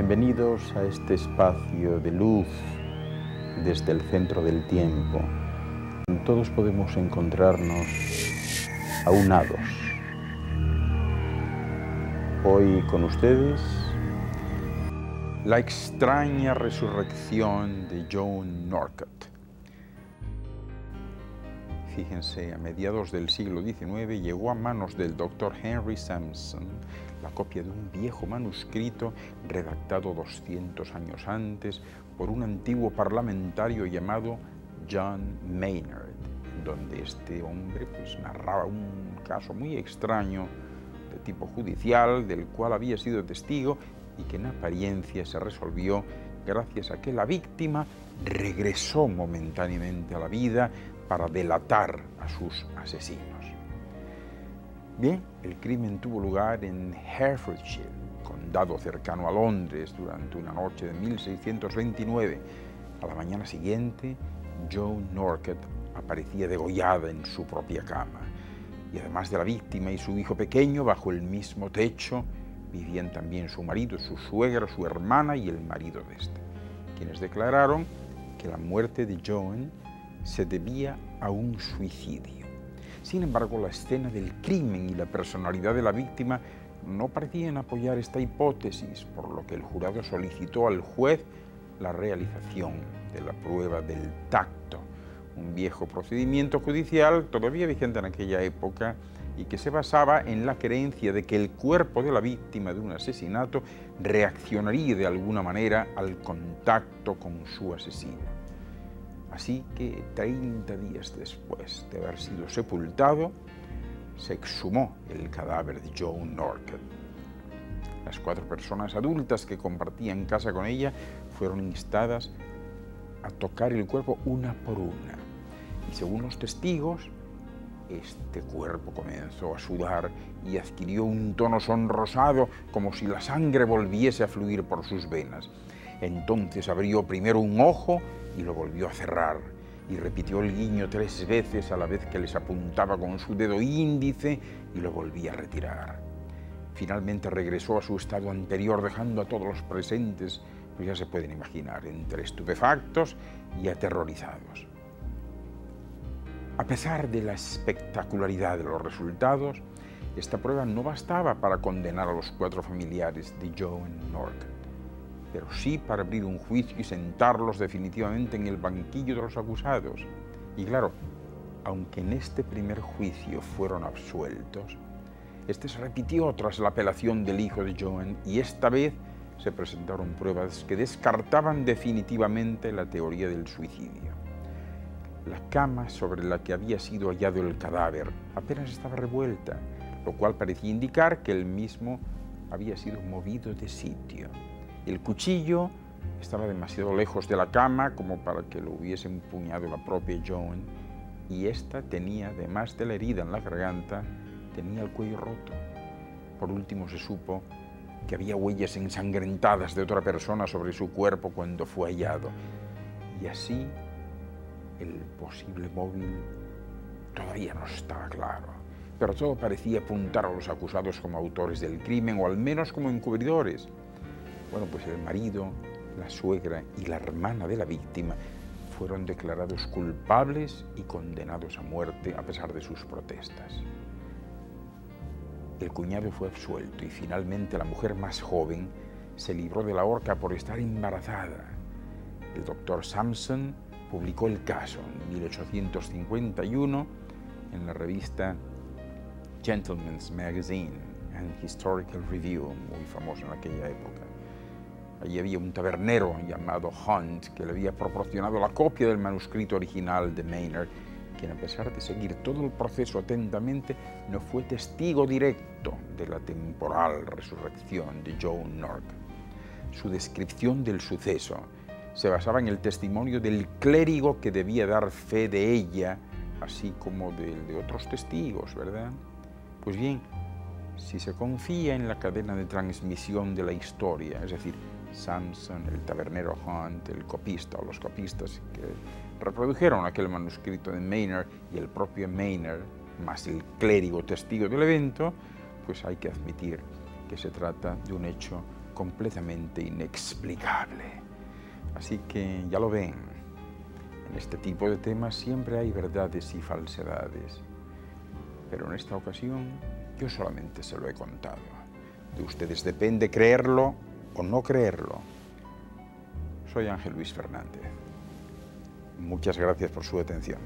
Bienvenidos a este espacio de luz desde el centro del tiempo. Todos podemos encontrarnos aunados. Hoy con ustedes, la extraña resurrección de Joan Norcott. Fíjense, a mediados del siglo XIX llegó a manos del Dr. Henry Sampson la copia de un viejo manuscrito redactado 200 años antes por un antiguo parlamentario llamado John Maynard, donde este hombre narraba un caso muy extraño de tipo judicial del cual había sido testigo y que en apariencia se resolvió gracias a que la víctima regresó momentáneamente a la vida para delatar a sus asesinos. Bien, el crimen tuvo lugar en Herefordshire, condado cercano a Londres, durante una noche de 1629. A la mañana siguiente, Joan Norcott aparecía degollada en su propia cama. Y además de la víctima y su hijo pequeño, bajo el mismo techo, vivían también su marido, su suegra, su hermana y el marido de este, quienes declararon que la muerte de Joan se debía a un suicidio. Sin embargo, la escena del crimen y la personalidad de la víctima no parecían apoyar esta hipótesis, por lo que el jurado solicitó al juez la realización de la prueba del tacto, un viejo procedimiento judicial todavía vigente en aquella época y que se basaba en la creencia de que el cuerpo de la víctima de un asesinato reaccionaría de alguna manera al contacto con su asesino. Así que 30 días después de haber sido sepultado, se exhumó el cadáver de Joan Norcott. Las 4 personas adultas que compartían casa con ella fueron instadas a tocar el cuerpo una por una. Y según los testigos, este cuerpo comenzó a sudar y adquirió un tono sonrosado, como si la sangre volviese a fluir por sus venas. Entonces abrió primero un ojo y lo volvió a cerrar, y repitió el guiño 3 veces a la vez que les apuntaba con su dedo índice y lo volvía a retirar. Finalmente regresó a su estado anterior, dejando a todos los presentes, pues ya se pueden imaginar, entre estupefactos y aterrorizados. A pesar de la espectacularidad de los resultados, esta prueba no bastaba para condenar a los 4 familiares de Joan Norcott, pero sí para abrir un juicio y sentarlos definitivamente en el banquillo de los acusados. Y claro, aunque en este primer juicio fueron absueltos, este se repitió tras la apelación del hijo de Joan y esta vez se presentaron pruebas que descartaban definitivamente la teoría del suicidio. La cama sobre la que había sido hallado el cadáver apenas estaba revuelta, lo cual parecía indicar que el mismo había sido movido de sitio. El cuchillo estaba demasiado lejos de la cama como para que lo hubiese empuñado la propia Joan, y esta tenía, además de la herida en la garganta, tenía el cuello roto. Por último se supo que había huellas ensangrentadas de otra persona sobre su cuerpo cuando fue hallado. Y así, el posible móvil todavía no estaba claro, pero todo parecía apuntar a los acusados como autores del crimen, o al menos como encubridores. Bueno, pues el marido, la suegra y la hermana de la víctima fueron declarados culpables y condenados a muerte a pesar de sus protestas. El cuñado fue absuelto y finalmente la mujer más joven se libró de la horca por estar embarazada. El doctor Sampson publicó el caso en 1851 en la revista Gentleman's Magazine and Historical Review, muy famosa en aquella época. Allí había un tabernero llamado Hunt que le había proporcionado la copia del manuscrito original de Maynard, quien a pesar de seguir todo el proceso atentamente, no fue testigo directo de la temporal resurrección de Joan Norcott. Su descripción del suceso se basaba en el testimonio del clérigo que debía dar fe de ella, así como de otros testigos, ¿verdad? Pues bien, si se confía en la cadena de transmisión de la historia, es decir, Sampson, el tabernero Hunt, el copista o los copistas que reprodujeron aquel manuscrito de Maynard y el propio Maynard, más el clérigo testigo del evento, pues hay que admitir que se trata de un hecho completamente inexplicable. Así que ya lo ven, en este tipo de temas siempre hay verdades y falsedades. Pero en esta ocasión yo solamente se lo he contado. De ustedes depende creerlo o no creerlo. Soy Ángel Luis Fernández. Muchas gracias por su atención.